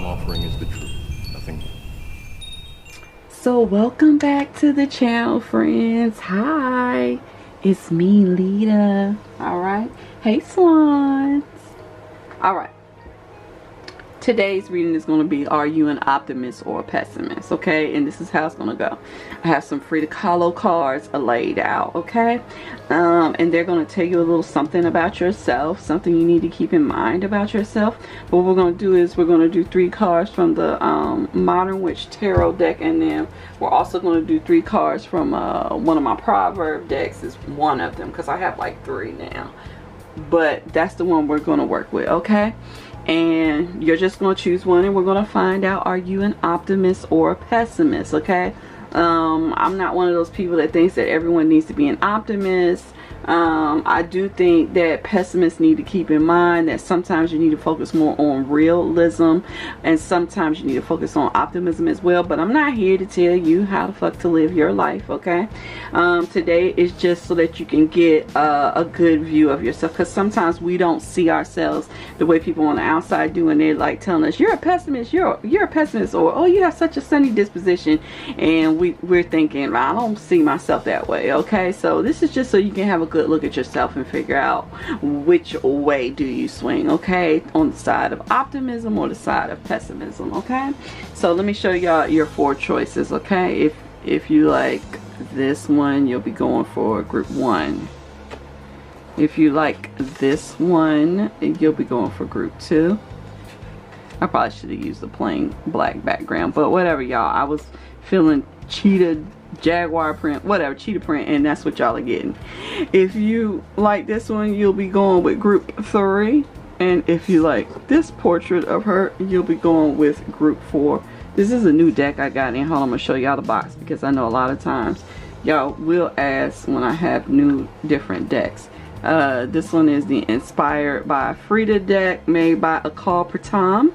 I'm offering is the truth, nothing more. So welcome back to the channel, friends. Hi, it's me, Lita. All right. Hey, swans. All right. Today's reading is going to be, are you an optimist or a pessimist? Okay, and this is how it's going to go. I have some Frida Kahlo cards laid out, okay? And they're going to tell you a little something about yourself, something you need to keep in mind about yourself. But what we're going to do is we're going to do 3 cards from the Modern Witch Tarot deck, and then we're also going to do 3 cards from one of my Proverb decks. Is one of them, because I have like 3 now. But that's the one we're going to work with, okay? And you're just going to choose one, and we're going to find out, are you an optimist or a pessimist, okay? I'm not one of those people that thinks that everyone needs to be an optimist. I do think that pessimists need to keep in mind that sometimes you need to focus more on realism, and sometimes you need to focus on optimism as well. But I'm not here to tell you how the fuck to live your life, okay? Today is just so that you can get a good view of yourself, because sometimes we don't see ourselves the way people on the outside do, and they're like telling us, you're a pessimist, you're a pessimist, or oh, you have such a sunny disposition, and we're thinking, I don't see myself that way, okay? So this is just so you can have a good look at yourself and figure out which way do you swing, okay? On the side of optimism or the side of pessimism, okay? So let me show y'all your 4 choices, okay? If you like this one, you'll be going for group 1. If you like this one, you'll be going for group 2. I probably should have used the plain black background, but whatever, y'all. I was feeling cheetah, jaguar print, whatever, cheetah print, and that's what y'all are getting. If you like this one, you'll be going with group 3, and if you like this portrait of her, you'll be going with group 4. This is a new deck I got in. Hold on, I'm gonna show y'all the box, because I know a lot of times y'all will ask when I have new different decks. This one is the Inspired by Frida deck, made by Akal Pratam,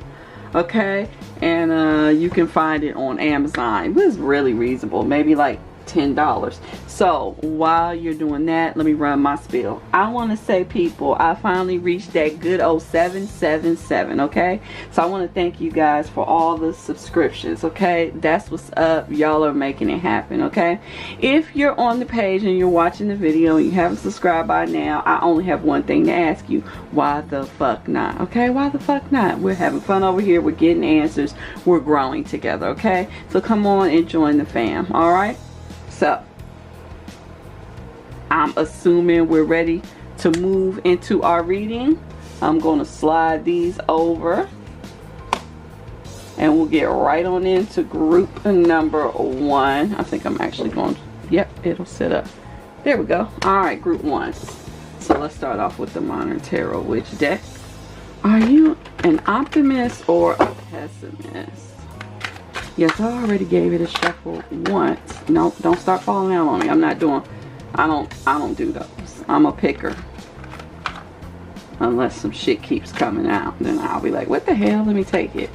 okay? And you can find it on Amazon. It was really reasonable, maybe like $10. So while you're doing that, let me run my spiel. I want to say, people, I finally reached that good old 777, okay? So I want to thank you guys for all the subscriptions, okay? That's what's up. Y'all are making it happen, okay? If you're on the page and you're watching the video and you haven't subscribed by now, I only have one thing to ask you. Why the fuck not, okay? Why the fuck not? We're having fun over here. We're getting answers. We're growing together, okay? So come on and join the fam, all right? So I'm assuming we're ready to move into our reading. I'm going to slide these over, and we'll get right on into group number 1. I think I'm actually going to, yep, it'll sit up. There we go. All right, group 1. So let's start off with the Modern Tarot Witch deck. Are you an optimist or a pessimist? Yes, I already gave it a shuffle once. No, don't start falling out on me. I'm not doing, I don't do those. I'm a picker. Unless some shit keeps coming out, then I'll be like, what the hell? Let me take it.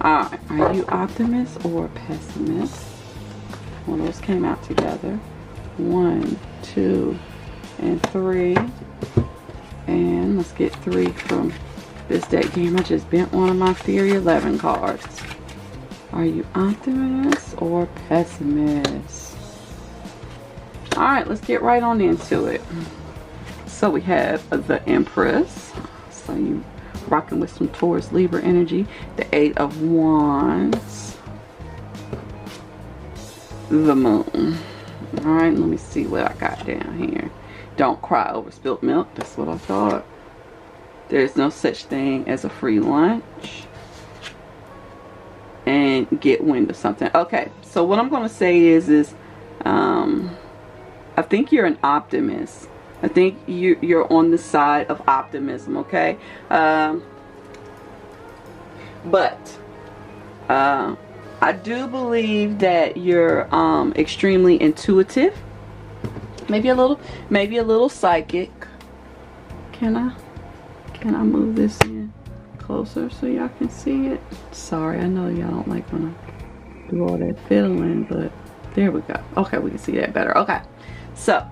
Alright, are you optimist or pessimist? Well, those came out together. 1, 2, and 3. And let's get 3 from this deck game. I just bent one of my Theory 11 cards. Are you optimist or pessimist? Alright, let's get right on into it. So we have the Empress. So you rocking with some Taurus Libra energy. The 8 of Wands. The Moon. Alright, let me see what I got down here. Don't cry over spilt milk. That's what I thought. There's no such thing as a free lunch. And get wind of something. Okay, so what I'm going to say is I think you're an optimist. I think you're on the side of optimism, okay? But I do believe that you're extremely intuitive. Maybe a little psychic. Can I move this in closer so y'all can see it? Sorry, I know y'all don't like when I do all that fiddling, but there we go. Okay, we can see that better. Okay, so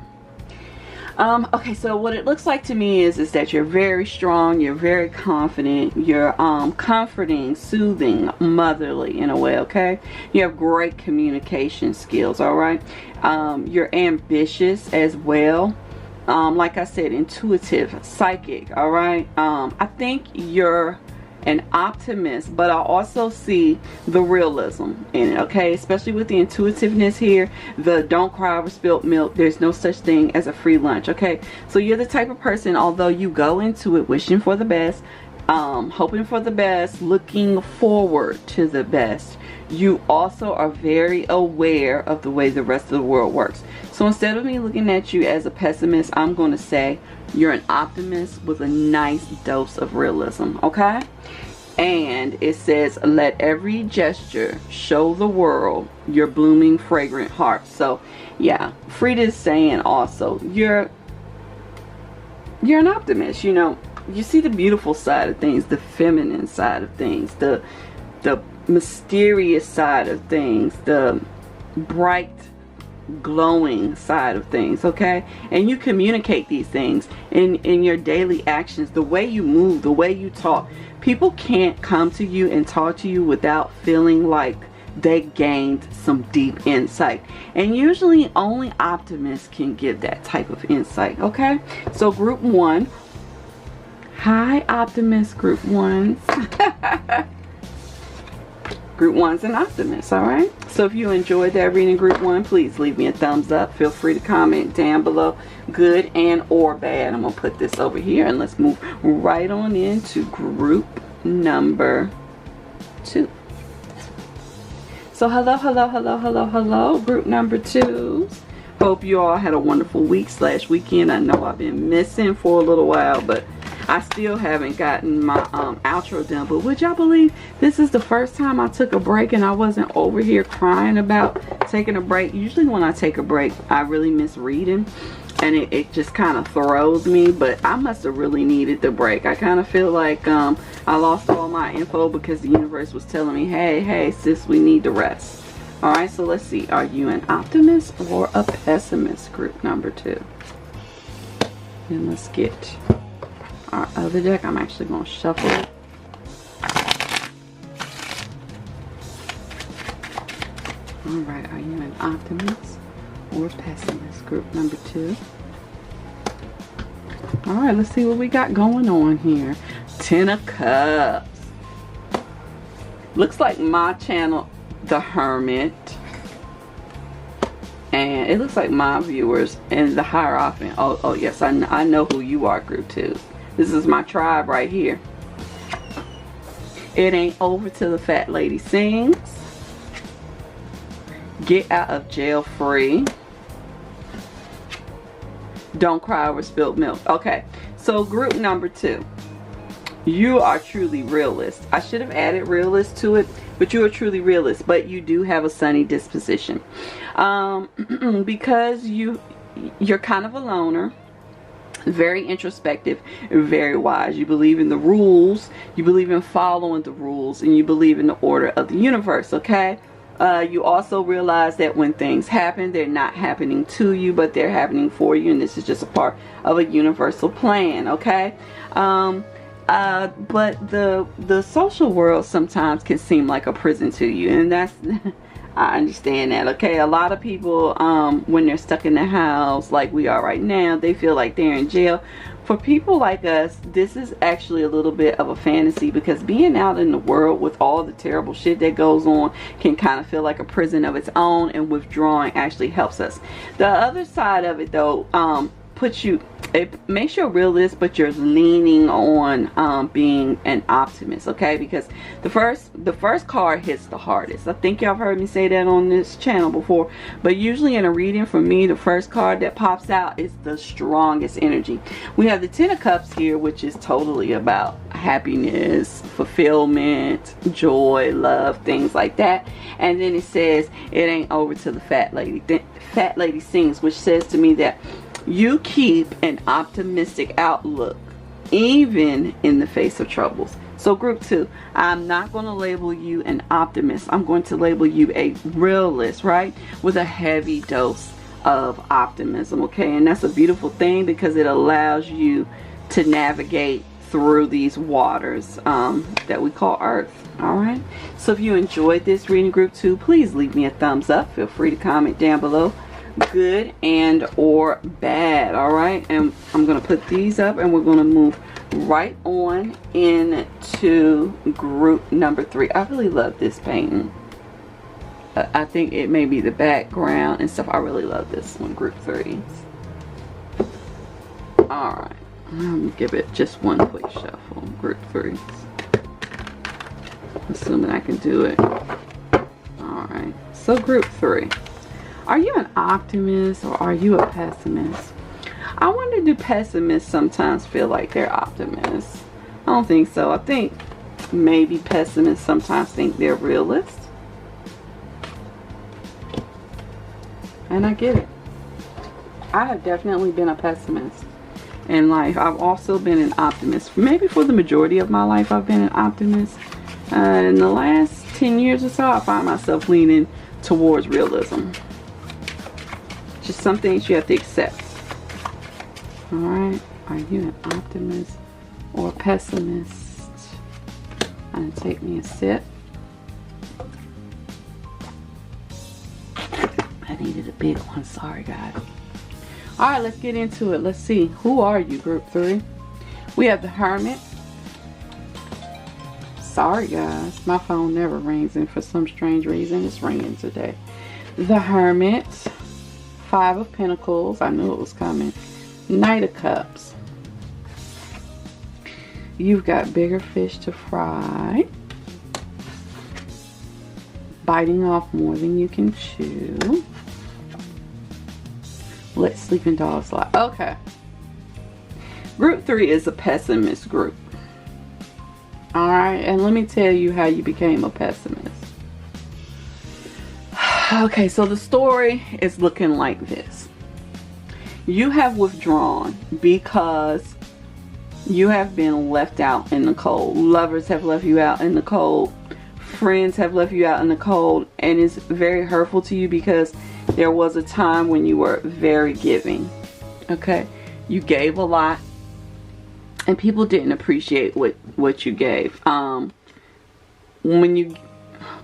Okay, so what it looks like to me is that you're very strong, you're very confident, you're comforting, soothing, motherly in a way, okay? You have great communication skills, all right? You're ambitious as well. Like I said, intuitive, psychic, all right? I think you're an optimist, but I also see the realism in it, okay? Especially with the intuitiveness here, the don't cry over spilt milk, there's no such thing as a free lunch, okay? So you're the type of person, although you go into it wishing for the best, hoping for the best, looking forward to the best, you also are very aware of the way the rest of the world works. So instead of me looking at you as a pessimist, I'm going to say you're an optimist with a nice dose of realism, okay? And it says, let every gesture show the world your blooming, fragrant heart. So yeah, Frida is saying also, you're an optimist, you know. You see the beautiful side of things, the feminine side of things, the mysterious side of things, the bright, glowing side of things, okay? And you communicate these things in your daily actions, the way you move, the way you talk. People can't come to you and talk to you without feeling like they gained some deep insight, and usually only optimists can give that type of insight, okay? So group 1, hi optimist group 1s. Group 1's an optimist, all right? So if you enjoyed that reading, group 1, please leave me a thumbs up. Feel free to comment down below, good and or bad. I'm gonna put this over here and let's move right on into group number 2. So hello group number 2s. Hope you all had a wonderful week / weekend. I know I've been missing for a little while, but I still haven't gotten my outro done. But would y'all believe this is the first time I took a break and I wasn't over here crying about taking a break? Usually when I take a break, I really miss reading, and it just kind of throws me. But I must have really needed the break. I kind of feel like I lost all my info because the universe was telling me, hey sis, we need to rest. Alright, so let's see. Are you an optimist or a pessimist, group number 2? And let's get our other deck. I'm actually going to shuffle it. Alright, are you an optimist or pessimist, group number 2? Alright, let's see what we got going on here. 10 of Cups. Looks like my channel, The Hermit. And it looks like my viewers and the Hierophant. Oh yes, I know who you are, group 2. This is my tribe right here. It ain't over till the fat lady sings. Get out of jail free. Don't cry over spilled milk. Okay, so group number 2. You are truly realist. I should have added realist to it, but you are truly realist. But you do have a sunny disposition. Because you're kind of a loner. Very introspective, very wise. You believe in the rules, you believe in following the rules, and you believe in the order of the universe, okay? You also realize that when things happen, they're not happening to you, but they're happening for you, and this is just a part of a universal plan, okay? But the social world sometimes can seem like a prison to you, and that's I understand that, okay? A lot of people, when they're stuck in the house like we are right now, they feel like they're in jail. For people like us, this is actually a little bit of a fantasy, because being out in the world with all the terrible shit that goes on can kind of feel like a prison of its own, and withdrawing actually helps us. The other side of it though, it makes you a realist, but you're leaning on being an optimist, okay? Because the first card hits the hardest. I think y'all have heard me say that on this channel before, but usually in a reading, for me, the first card that pops out is the strongest energy. We have the 10 of Cups here, which is totally about happiness, fulfillment, joy, love, things like that. And then it says it ain't over till the fat lady sings, which says to me that you keep an optimistic outlook even in the face of troubles. So group 2, I'm not going to label you an optimist. I'm going to label you a realist, right? With a heavy dose of optimism, okay? And that's a beautiful thing because it allows you to navigate through these waters that we call Earth. All right, so if you enjoyed this reading, group 2, please leave me a thumbs up. Feel free to comment down below, good and or bad. All right, and I'm gonna put these up and we're gonna move right on into group number 3. I really love this painting. I think it may be the background and stuff. I really love this one, group 3. All right, I'm gonna give it just one quick shuffle. Group 3, assuming I can do it. All right, so group 3, are you an optimist or are you a pessimist? I wonder, do pessimists sometimes feel like they're optimists? I don't think so. I think maybe pessimists sometimes think they're realists. And I get it. I have definitely been a pessimist in life. I've also been an optimist. Maybe for the majority of my life I've been an optimist. In the last 10 years or so, I find myself leaning towards realism. Just some things you have to accept. Alright, are you an optimist or a pessimist? I'm going to take me a sip. I needed a big one, sorry guys. Alright, let's get into it. Let's see, who are you, group 3? We have the Hermit. Sorry guys, my phone never rings and for some strange reason it's ringing today. The Hermit, 5 of Pentacles, I knew it was coming. Knight of Cups. You've got bigger fish to fry. Biting off more than you can chew. Let sleeping dogs lie. Okay. Group 3 is a pessimist group. Alright, and let me tell you how you became a pessimist. Okay, so the story is looking like this. You have withdrawn because you have been left out in the cold. Lovers have left you out in the cold. Friends have left you out in the cold. And it's very hurtful to you because there was a time when you were very giving. Okay? You gave a lot. And people didn't appreciate what you gave. When you...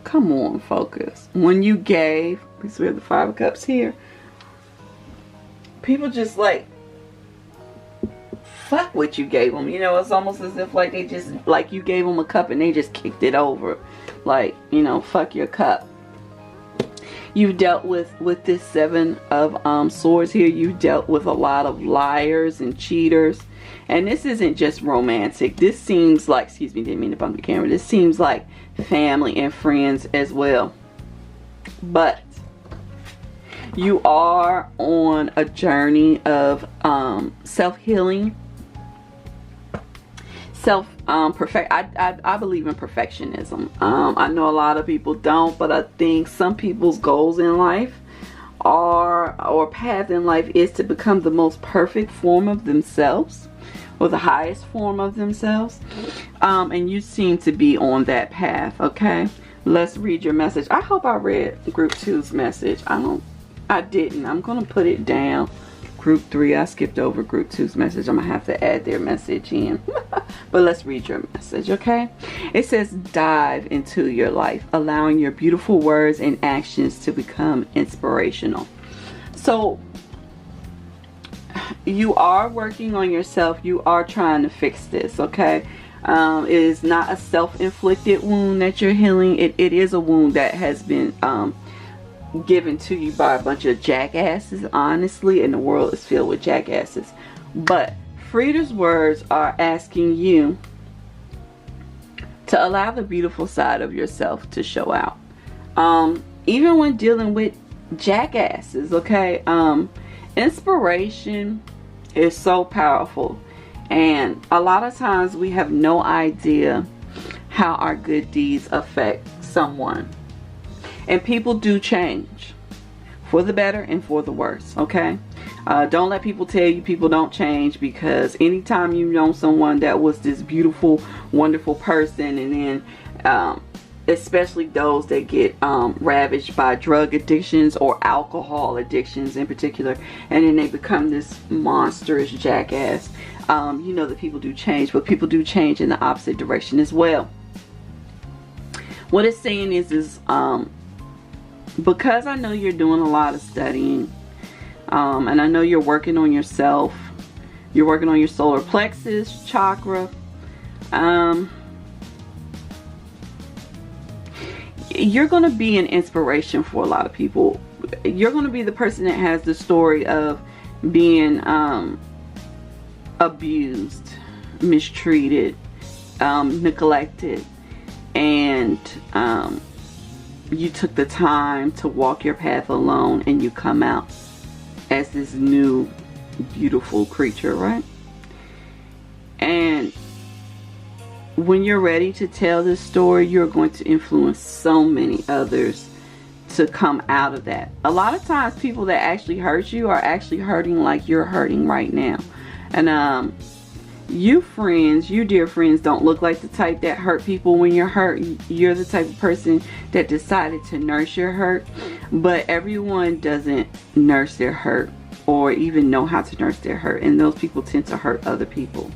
Come on, focus. When you gave... Because we have the 5 of Cups here. People just like fuck what you gave them, you know. It's almost as if like they just, like you gave them a cup and they just kicked it over, like, you know, fuck your cup. You've dealt with this 7 of swords here. You dealt with a lot of liars and cheaters, and this isn't just romantic. This seems like, excuse me, didn't mean to bump the camera, this seems like family and friends as well. But you are on a journey of self-healing, I believe in perfectionism. I know a lot of people don't, but I think some people's goals in life or path in life is to become the most perfect form of themselves, or the highest form of themselves. And you seem to be on that path. Okay, let's read your message. I hope I read group 2's message. I didn't. I'm gonna put it down. Group 3, I skipped over group 2's message. I'm gonna have to add their message in. But let's read your message, okay? It says, dive into your life, allowing your beautiful words and actions to become inspirational. So you are working on yourself. You are trying to fix this, okay? It is not a self-inflicted wound that you're healing. It is a wound that has been given to you by a bunch of jackasses, honestly, and the world is filled with jackasses. But Frida's words are asking you to allow the beautiful side of yourself to show out, even when dealing with jackasses, okay? Inspiration is so powerful, and a lot of times we have no idea how our good deeds affect someone. And people do change for the better and for the worse, okay? Don't let people tell you people don't change, because anytime you know someone that was this beautiful, wonderful person and then especially those that get ravaged by drug addictions or alcohol addictions in particular, and then they become this monstrous jackass. You know that people do change, but people do change in the opposite direction as well. What it's saying is because I know you're doing a lot of studying, and I know you're working on yourself, you're working on your solar plexus chakra, you're going to be an inspiration for a lot of people. You're going to be the person that has the story of being abused, mistreated, neglected, and you took the time to walk your path alone, and you come out as this new beautiful creature, right? And when you're ready to tell this story, you're going to influence so many others to come out of that. A lot of times people that actually hurt you are actually hurting like you're hurting right now. And you friends, you dear friends, don't look like the type that hurt people when you're hurt. You're the type of person that decided to nurse your hurt. But everyone doesn't nurse their hurt or even know how to nurse their hurt. And those people tend to hurt other people.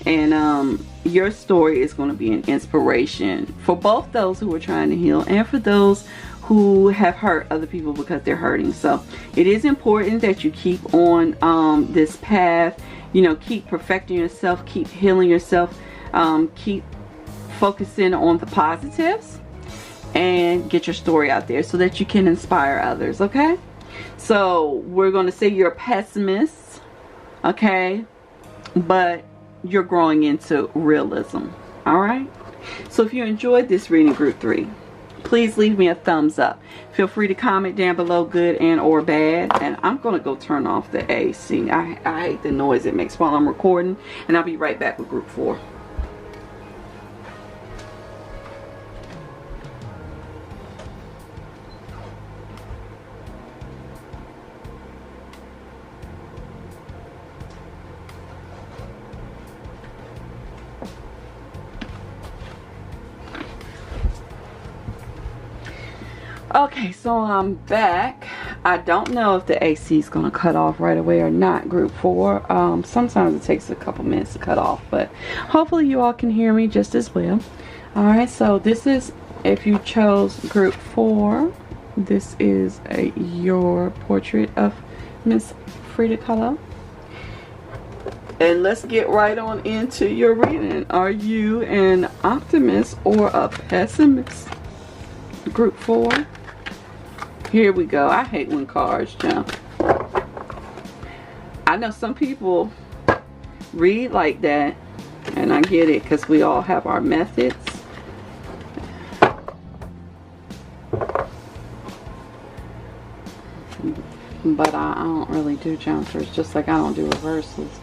And your story is going to be an inspiration for both those who are trying to heal and for those who have hurt other people because they're hurting. So it is important that you keep on this path. You know, keep perfecting yourself, keep healing yourself, keep focusing on the positives, and get your story out there so that you can inspire others, okay? So we're going to say you're a pessimist, okay? But you're growing into realism, all right? So if you enjoyed this reading, group 3, please leave me a thumbs up. Feel free to comment down below, good and or bad. And I'm going to go turn off the AC. I hate the noise it makes while I'm recording. And I'll be right back with group 4. Okay, so I'm back. I don't know if the AC is going to cut off right away or not, group 4. Sometimes it takes a couple minutes to cut off, but hopefully you all can hear me just as well. Alright, so this is, if you chose group 4, this is your portrait of Miss Frida Kahlo. And let's get right on into your reading. Are you an optimist or a pessimist? Group 4. Here we go. I hate when cards jump. I know some people read like that, and I get it because we all have our methods. But I don't really do jumpers, just like I don't do reversals.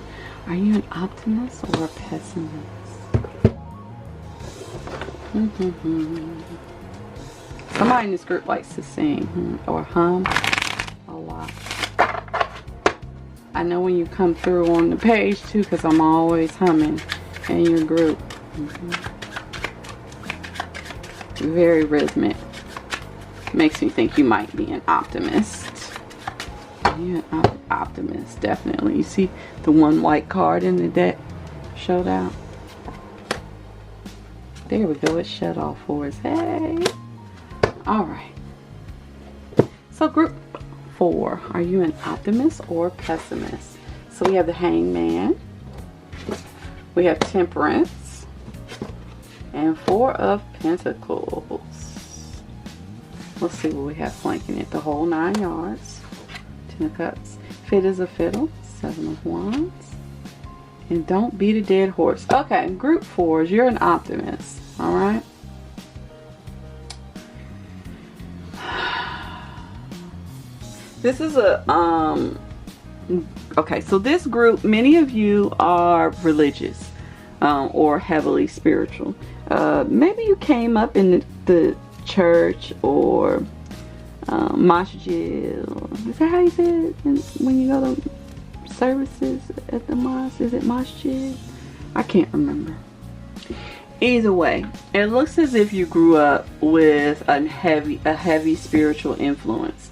Are you an optimist or a pessimist? Somebody in this group likes to sing or hum a lot. I know when you come through on the page too, because I'm always humming in your group. Very rhythmic. Makes me think you might be an optimist. Yeah, optimist, definitely. You see the one white card in the deck showed out. There we go. It shut off for us. Hey. Alright, so group 4, are you an optimist or pessimist? So we have the Hangman, we have Temperance, and 4 of Pentacles. Let's see what we have flanking it, the whole 9 yards. 10 of Cups, fit as a fiddle, 7 of Wands, and don't beat a dead horse. Okay, group 4s, you're an optimist, alright? This is a, okay, so this group, many of you are religious or heavily spiritual. Maybe you came up in the church or masjid. Is that how you say it when you go to services at the mosque? Is it masjid? I can't remember. Either way, it looks as if you grew up with a heavy spiritual influence.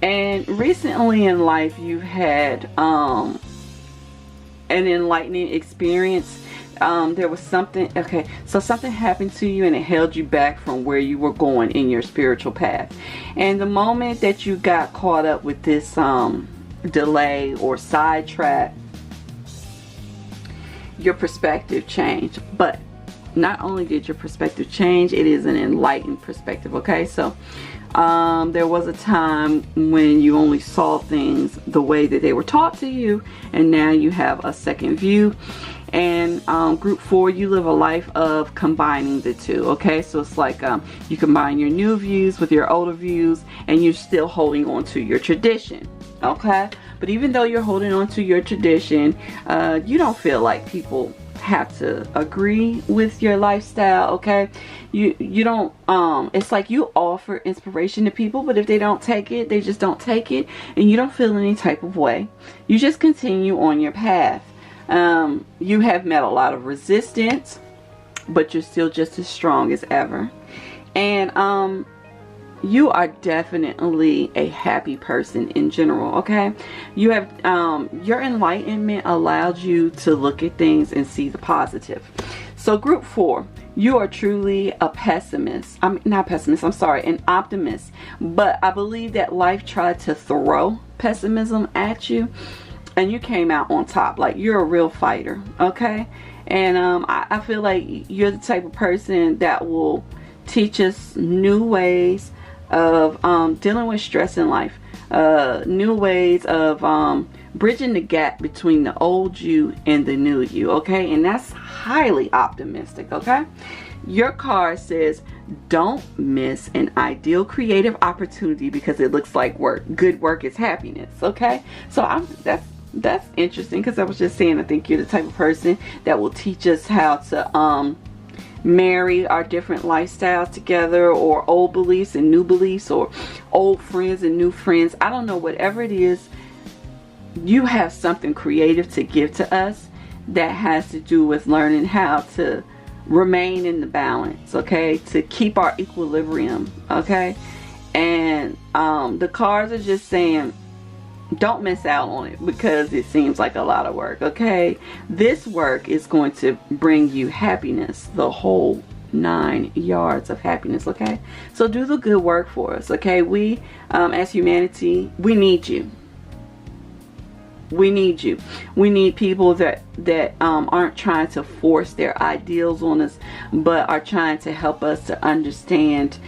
And recently in life, you've had an enlightening experience. There was something, okay, so something happened to you and it held you back from where you were going in your spiritual path. And the moment that you got caught up with this delay or sidetrack, your perspective changed. But not only did your perspective change, it is an enlightened perspective, okay? So there was a time when you only saw things the way that they were taught to you, and now you have a second view. And group 4, you live a life of combining the two, okay? So it's like you combine your new views with your older views, and you're still holding on to your tradition, okay? But even though you're holding on to your tradition, you don't feel like people have to agree with your lifestyle, okay? You don't, it's like you offer inspiration to people, but if they don't take it, they just don't take it, and you don't feel any type of way. You just continue on your path. You have met a lot of resistance, but you're still just as strong as ever. And you are definitely a happy person in general, okay? You have your enlightenment allowed you to look at things and see the positive. So group 4, you are truly a pessimist. Not pessimist, I'm sorry, an optimist. But I believe that life tried to throw pessimism at you, and you came out on top. Like, you're a real fighter, okay? And I feel like you're the type of person that will teach us new ways of dealing with stress in life, new ways of bridging the gap between the old you and the new you, okay? And that's highly optimistic, okay? Your card says, don't miss an ideal creative opportunity because it looks like work. Good work is happiness, okay? So that's interesting, because I was just saying, I think you're the type of person that will teach us how to marry our different lifestyles together, or old beliefs and new beliefs, or old friends and new friends. I don't know, whatever it is, you have something creative to give to us that has to do with learning how to remain in the balance, okay? To keep our equilibrium, okay? And the cards are just saying, don't miss out on it because it seems like a lot of work, okay? This work is going to bring you happiness, the whole 9 yards of happiness, okay? So do the good work for us, okay? We, as humanity, we need you. We need you. We need people that aren't trying to force their ideals on us, but are trying to help us to understand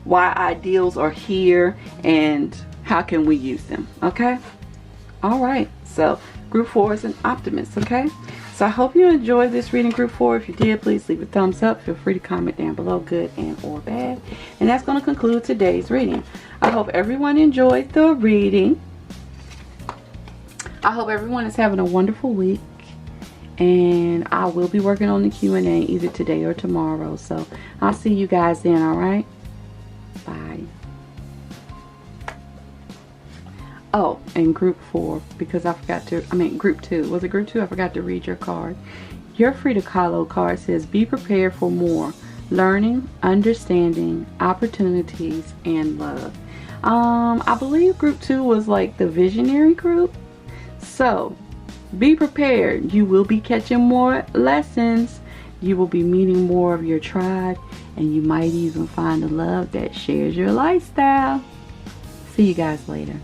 why ideals are here and how can we use them, okay? All right, so group 4 is an optimist, okay? So I hope you enjoyed this reading, group 4. If you did, please leave a thumbs up. Feel free to comment down below, good and or bad. And that's going to conclude today's reading. I hope everyone enjoyed the reading. I hope everyone is having a wonderful week. And I will be working on the Q&A either today or tomorrow. So I'll see you guys then, all right? Bye. Oh, and group 4, because I forgot to, group 2. Was it group 2? I forgot to read your card. Your Frida Kahlo card says, be prepared for more learning, understanding, opportunities, and love. I believe group 2 was like the visionary group. So, be prepared. You will be catching more lessons. You will be meeting more of your tribe. And you might even find a love that shares your lifestyle. See you guys later.